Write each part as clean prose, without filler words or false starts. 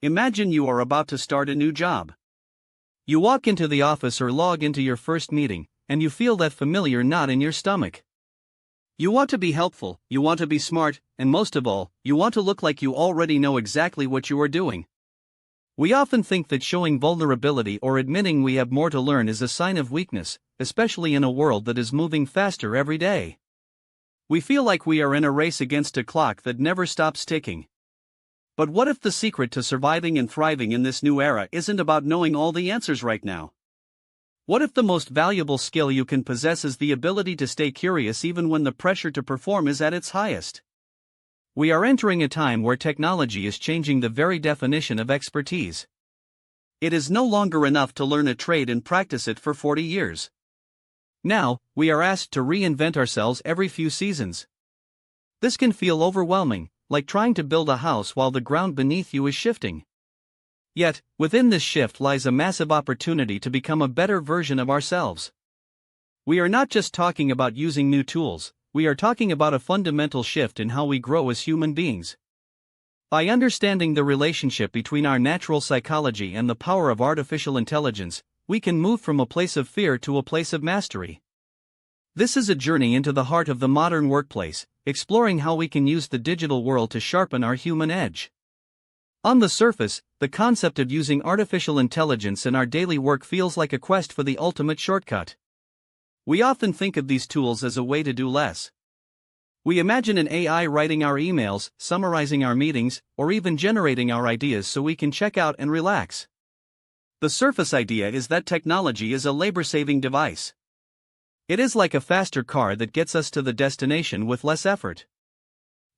Imagine you are about to start a new job. You walk into the office or log into your first meeting, and you feel that familiar knot in your stomach. You want to be helpful, you want to be smart, and most of all, you want to look like you already know exactly what you are doing. We often think that showing vulnerability or admitting we have more to learn is a sign of weakness, especially in a world that is moving faster every day. We feel like we are in a race against a clock that never stops ticking. But what if the secret to surviving and thriving in this new era isn't about knowing all the answers right now? What if the most valuable skill you can possess is the ability to stay curious even when the pressure to perform is at its highest? We are entering a time where technology is changing the very definition of expertise. It is no longer enough to learn a trade and practice it for 40 years. Now, we are asked to reinvent ourselves every few seasons. This can feel overwhelming, like trying to build a house while the ground beneath you is shifting. Yet, within this shift lies a massive opportunity to become a better version of ourselves. We are not just talking about using new tools, we are talking about a fundamental shift in how we grow as human beings. By understanding the relationship between our natural psychology and the power of artificial intelligence, we can move from a place of fear to a place of mastery. This is a journey into the heart of the modern workplace, exploring how we can use the digital world to sharpen our human edge. On the surface, the concept of using artificial intelligence in our daily work feels like a quest for the ultimate shortcut. We often think of these tools as a way to do less. We imagine an AI writing our emails, summarizing our meetings, or even generating our ideas so we can check out and relax. The surface idea is that technology is a labor-saving device. It is like a faster car that gets us to the destination with less effort.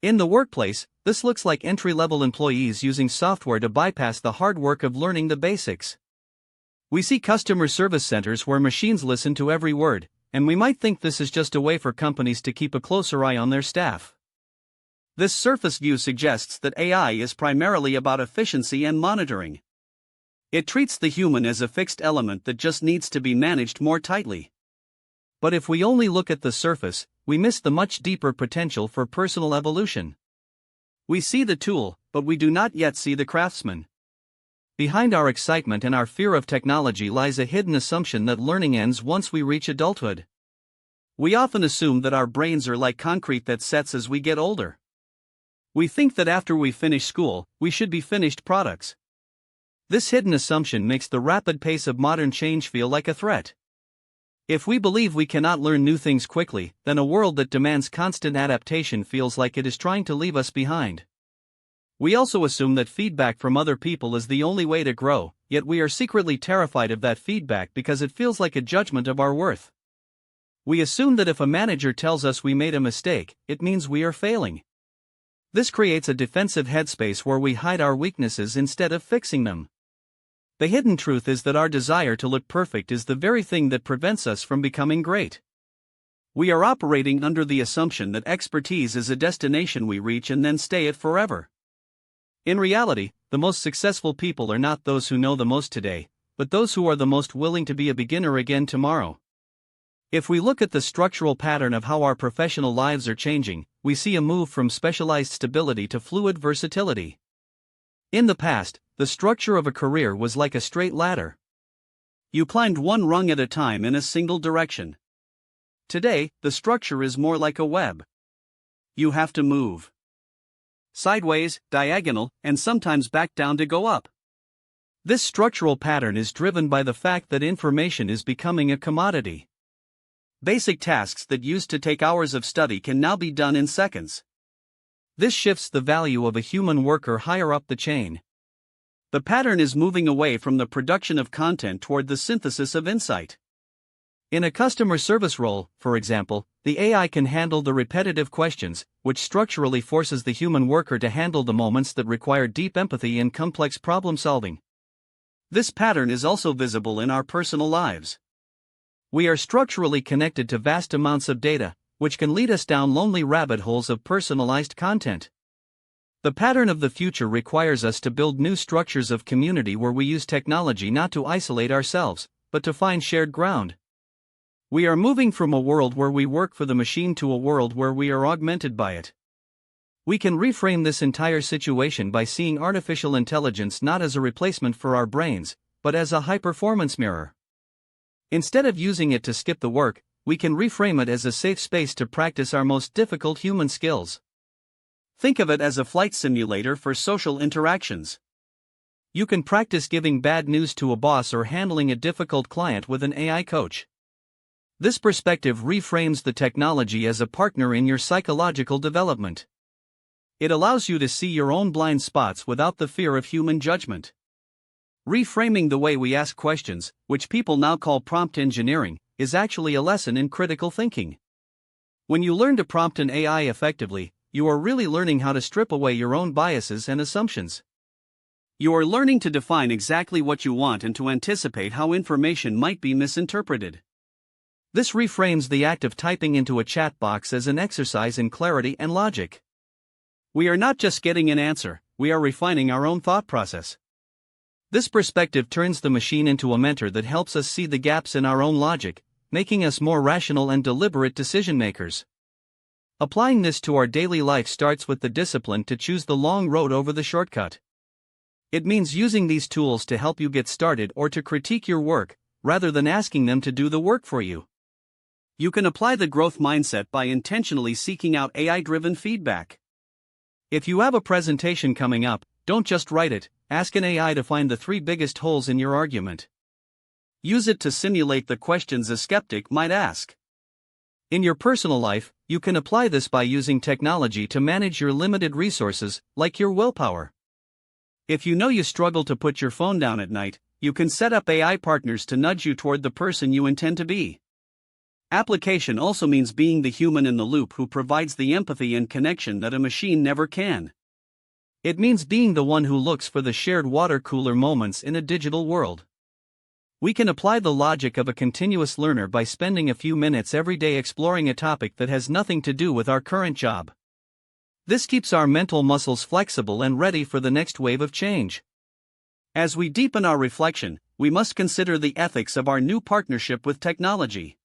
In the workplace, this looks like entry-level employees using software to bypass the hard work of learning the basics. We see customer service centers where machines listen to every word, and we might think this is just a way for companies to keep a closer eye on their staff. This surface view suggests that AI is primarily about efficiency and monitoring. It treats the human as a fixed element that just needs to be managed more tightly. But if we only look at the surface, we miss the much deeper potential for personal evolution. We see the tool, but we do not yet see the craftsman. Behind our excitement and our fear of technology lies a hidden assumption that learning ends once we reach adulthood. We often assume that our brains are like concrete that sets as we get older. We think that after we finish school, we should be finished products. This hidden assumption makes the rapid pace of modern change feel like a threat. If we believe we cannot learn new things quickly, then a world that demands constant adaptation feels like it is trying to leave us behind. We also assume that feedback from other people is the only way to grow, yet we are secretly terrified of that feedback because it feels like a judgment of our worth. We assume that if a manager tells us we made a mistake, it means we are failing. This creates a defensive headspace where we hide our weaknesses instead of fixing them. The hidden truth is that our desire to look perfect is the very thing that prevents us from becoming great. We are operating under the assumption that expertise is a destination we reach and then stay at forever. In reality, the most successful people are not those who know the most today, but those who are the most willing to be a beginner again tomorrow. If we look at the structural pattern of how our professional lives are changing, we see a move from specialized stability to fluid versatility. In the past, the structure of a career was like a straight ladder. You climbed one rung at a time in a single direction. Today, the structure is more like a web. You have to move sideways, diagonal, and sometimes back down to go up. This structural pattern is driven by the fact that information is becoming a commodity. Basic tasks that used to take hours of study can now be done in seconds. This shifts the value of a human worker higher up the chain. The pattern is moving away from the production of content toward the synthesis of insight. In a customer service role, for example, the AI can handle the repetitive questions, which structurally forces the human worker to handle the moments that require deep empathy and complex problem solving. This pattern is also visible in our personal lives. We are structurally connected to vast amounts of data, which can lead us down lonely rabbit holes of personalized content. The pattern of the future requires us to build new structures of community where we use technology not to isolate ourselves, but to find shared ground. We are moving from a world where we work for the machine to a world where we are augmented by it. We can reframe this entire situation by seeing artificial intelligence not as a replacement for our brains, but as a high-performance mirror. Instead of using it to skip the work, we can reframe it as a safe space to practice our most difficult human skills. Think of it as a flight simulator for social interactions. You can practice giving bad news to a boss or handling a difficult client with an AI coach. This perspective reframes the technology as a partner in your psychological development. It allows you to see your own blind spots without the fear of human judgment. Reframing the way we ask questions, which people now call prompt engineering, is actually a lesson in critical thinking. When you learn to prompt an AI effectively, you are really learning how to strip away your own biases and assumptions. You are learning to define exactly what you want and to anticipate how information might be misinterpreted. This reframes the act of typing into a chat box as an exercise in clarity and logic. We are not just getting an answer, we are refining our own thought process. This perspective turns the machine into a mentor that helps us see the gaps in our own logic, making us more rational and deliberate decision makers. Applying this to our daily life starts with the discipline to choose the long road over the shortcut. It means using these tools to help you get started or to critique your work, rather than asking them to do the work for you. You can apply the growth mindset by intentionally seeking out AI-driven feedback. If you have a presentation coming up, don't just write it, ask an AI to find the 3 biggest holes in your argument. Use it to simulate the questions a skeptic might ask. In your personal life, you can apply this by using technology to manage your limited resources, like your willpower. If you know you struggle to put your phone down at night, you can set up AI partners to nudge you toward the person you intend to be. Application also means being the human in the loop who provides the empathy and connection that a machine never can. It means being the one who looks for the shared water cooler moments in a digital world. We can apply the logic of a continuous learner by spending a few minutes every day exploring a topic that has nothing to do with our current job. This keeps our mental muscles flexible and ready for the next wave of change. As we deepen our reflection, we must consider the ethics of our new partnership with technology.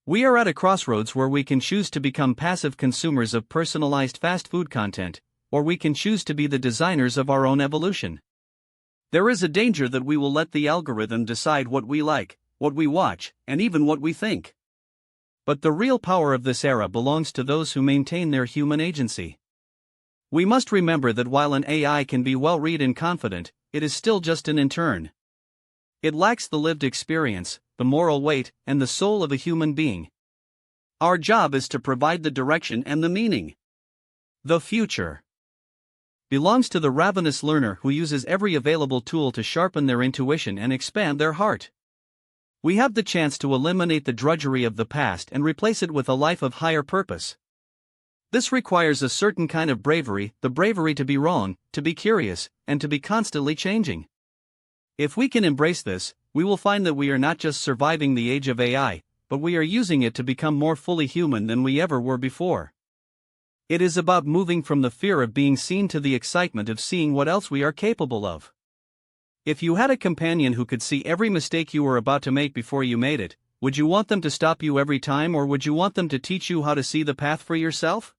We are at a crossroads where we can choose to become passive consumers of personalized fast food content, or we can choose to be the designers of our own evolution. There is a danger that we will let the algorithm decide what we like, what we watch, and even what we think. But the real power of this era belongs to those who maintain their human agency. We must remember that while an AI can be well-read and confident, it is still just an intern. It lacks the lived experience, the moral weight, and the soul of a human being. Our job is to provide the direction and the meaning. The future belongs to the ravenous learner who uses every available tool to sharpen their intuition and expand their heart. We have the chance to eliminate the drudgery of the past and replace it with a life of higher purpose. This requires a certain kind of bravery, the bravery to be wrong, to be curious, and to be constantly changing. If we can embrace this, we will find that we are not just surviving the age of AI, but we are using it to become more fully human than we ever were before. It is about moving from the fear of being seen to the excitement of seeing what else we are capable of. If you had a companion who could see every mistake you were about to make before you made it, would you want them to stop you every time, or would you want them to teach you how to see the path for yourself?